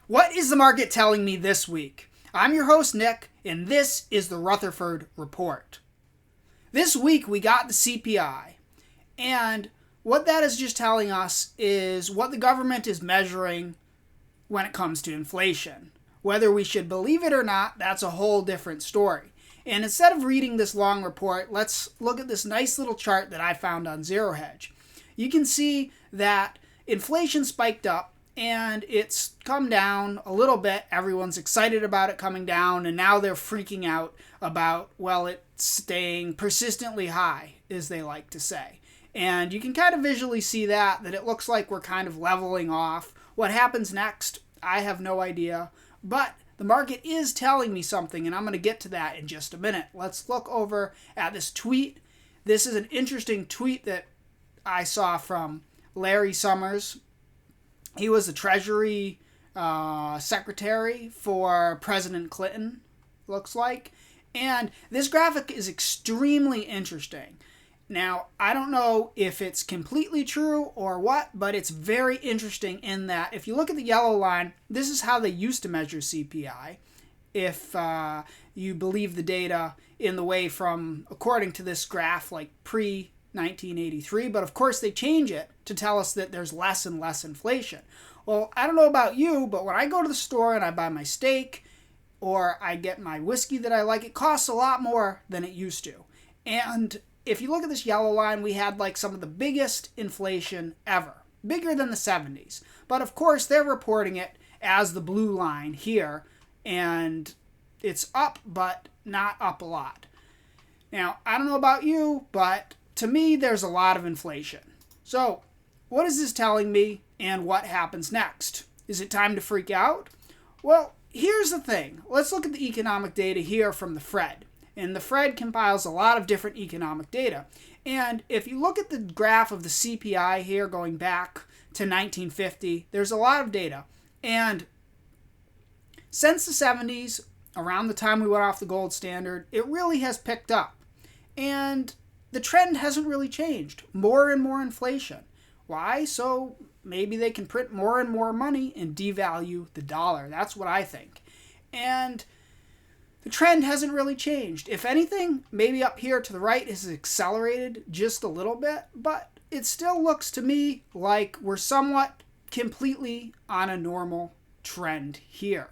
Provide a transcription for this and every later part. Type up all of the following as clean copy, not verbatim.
What is the market telling me this week? I'm your host, Nick, and this is the Rutherford Report. This week we got the CPI, and what that is just telling us is what the government is measuring when it comes to inflation. Whether we should believe it or not, that's a whole different story. And instead of reading this long report, let's look at this nice little chart that I found on Zero Hedge. You can see that inflation spiked up and it's come down a little bit. Everyone's excited about it coming down, and now they're freaking out about, well, it's staying persistently high, as they like to say. And you can kind of visually see that it looks like we're kind of leveling off. What happens next, I have no idea. But the market is telling me something, and I'm going to get to that in just a minute. Let's look over at this tweet. This is an interesting tweet that I saw from Larry Summers. He was the Treasury Secretary for President Clinton, looks like. And this graphic is extremely interesting. Now, I don't know if it's completely true or what, but it's very interesting in that if you look at the yellow line, this is how they used to measure CPI. If you believe the data in the way from, according to this graph, like pre-1983, but of course they change it to tell us that there's less and less inflation. Well, I don't know about you, but when I go to the store and I buy my steak or I get my whiskey that I like, it costs a lot more than it used to. And if you look at this yellow line, we had like some of the biggest inflation ever, bigger than the 70s. But of course, they're reporting it as the blue line here, and it's up, but not up a lot. Now, I don't know about you, but to me, there's a lot of inflation. So, what is this telling me, and what happens next? Is it time to freak out? Well, here's the thing. Let's look at the economic data here from the Fed. And the Fed compiles a lot of different economic data. And if you look at the graph of the CPI here going back to 1950, there's a lot of data. And since the 70s, around the time we went off the gold standard, it really has picked up. And the trend hasn't really changed. More and more inflation. Why? So maybe they can print more and more money and devalue the dollar. That's what I think. And the trend hasn't really changed. If anything, maybe up here to the right has accelerated just a little bit, but it still looks to me like we're somewhat completely on a normal trend here.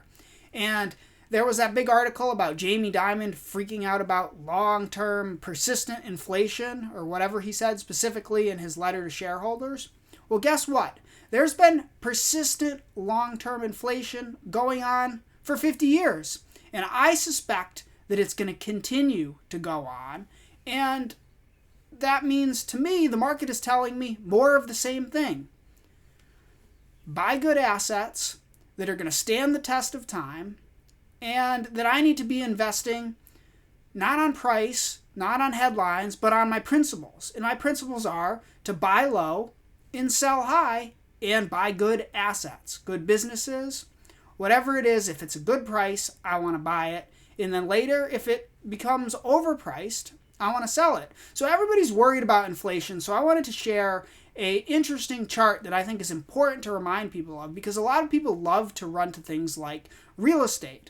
And there was that big article about Jamie Dimon freaking out about long-term persistent inflation, or whatever he said specifically in his letter to shareholders. Well, guess what? There's been persistent long-term inflation going on for 50 years. And I suspect that it's going to continue to go on. And that means, to me, the market is telling me more of the same thing. Buy good assets that are going to stand the test of time, and that I need to be investing not on price, not on headlines, but on my principles. And my principles are to buy low and sell high and buy good assets, good businesses. Whatever it is, if it's a good price, I want to buy it. And then later, if it becomes overpriced, I want to sell it. So everybody's worried about inflation. So I wanted to share an interesting chart that I think is important to remind people of, because a lot of people love to run to things like real estate.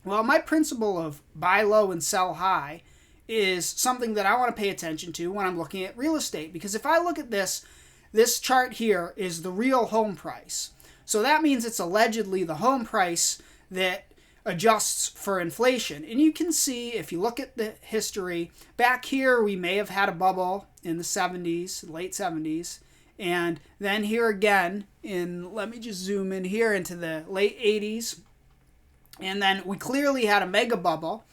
Well, my principle of buy low and sell high is something that I want to pay attention to when I'm looking at real estate. Because if I look at this chart here is the real home price. So that means it's allegedly the home price that adjusts for inflation. And you can see, if you look at the history, back here we may have had a bubble in the 70s, late 70s. And then here again, let me just zoom in here into the late 80s. And then we clearly had a mega bubble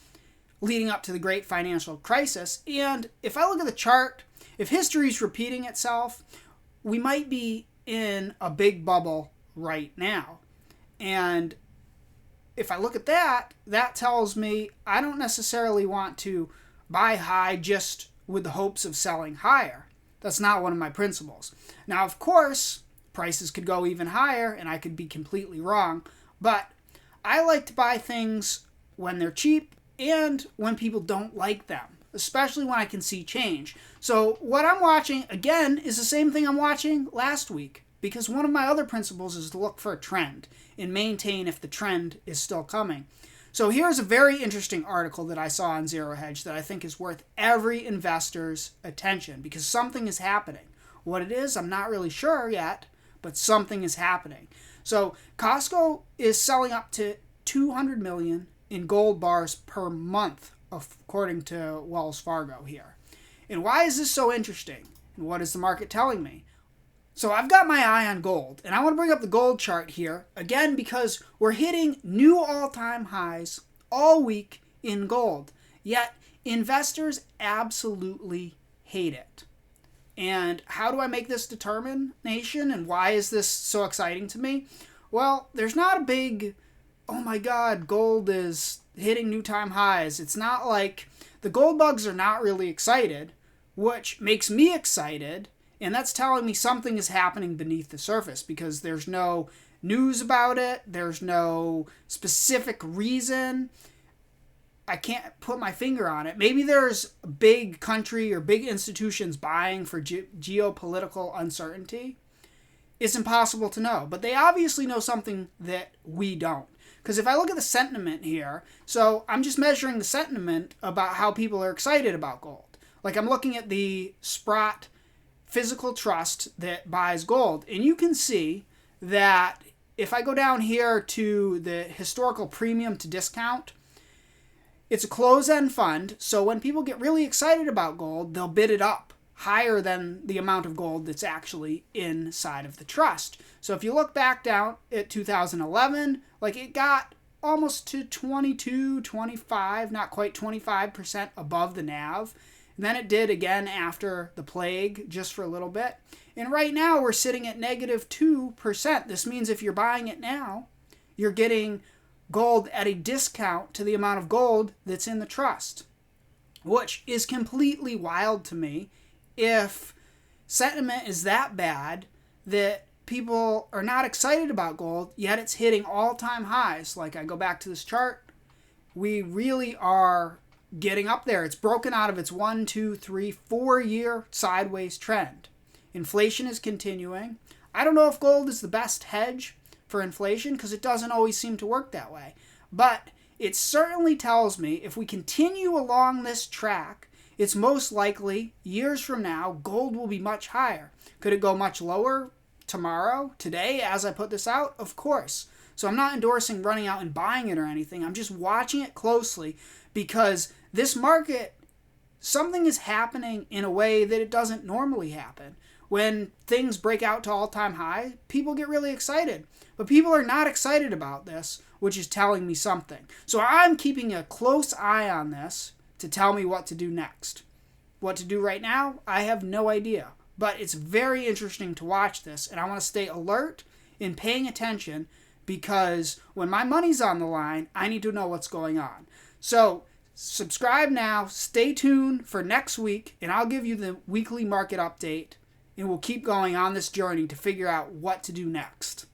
leading up to the great financial crisis. And if I look at the chart, if history is repeating itself, we might be in a big bubble right now. And if I look at that, that tells me I don't necessarily want to buy high just with the hopes of selling higher. That's not one of my principles. Now, of course, prices could go even higher and I could be completely wrong, but I like to buy things when they're cheap and when people don't like them, especially when I can see change. So what I'm watching, again, is the same thing I'm watching last week. because one of my other principles is to look for a trend and maintain if the trend is still coming. So here's a very interesting article that I saw on Zero Hedge that I think is worth every investor's attention because something is happening. What it is, I'm not really sure yet, but something is happening. So Costco is selling up to 200 million in gold bars per month, according to Wells Fargo here. And why is this so interesting? And what is the market telling me? So I've got my eye on gold, and I want to bring up the gold chart here, again, because we're hitting new all-time highs all week in gold. Yet investors absolutely hate it. And how do I make this determination, and why is this so exciting to me? Well, there's not a big, oh my God, gold is hitting new time highs. It's not like the gold bugs are not really excited, which makes me excited. And that's telling me something is happening beneath the surface because there's no news about it. There's no specific reason. I can't put my finger on it. Maybe there's a big country or big institutions buying for geopolitical uncertainty. It's impossible to know. But they obviously know something that we don't. Because if I look at the sentiment here, so I'm just measuring the sentiment about how people are excited about gold. Like I'm looking at the Sprott Physical Trust that buys gold. And you can see that if I go down here to the historical premium to discount, it's a closed-end fund. So when people get really excited about gold, they'll bid it up higher than the amount of gold that's actually inside of the trust. So if you look back down at 2011, like it got almost to 22, 25, not quite 25% above the NAV. And then it did again after the plague, just for a little bit. And right now we're sitting at negative 2%. This means if you're buying it now, you're getting gold at a discount to the amount of gold that's in the trust, which is completely wild to me if sentiment is that bad that people are not excited about gold, yet it's hitting all-time highs. Like I go back to this chart, we really are getting up there. It's broken out of its 1, 2, 3, 4-year sideways trend. Inflation is continuing. I don't know if gold is the best hedge for inflation because it doesn't always seem to work that way. But it certainly tells me if we continue along this track, it's most likely years from now, gold will be much higher. Could it go much lower tomorrow, today, as I put this out? Of course. So I'm not endorsing running out and buying it or anything. I'm just watching it closely because this market, something is happening in a way that it doesn't normally happen. When things break out to all-time high, people get really excited. But people are not excited about this, which is telling me something. So I'm keeping a close eye on this to tell me what to do next. What to do right now, I have no idea. But it's very interesting to watch this, and I want to stay alert and paying attention because when my money's on the line, I need to know what's going on. So subscribe now, stay tuned for next week, and I'll give you the weekly market update, and we'll keep going on this journey to figure out what to do next.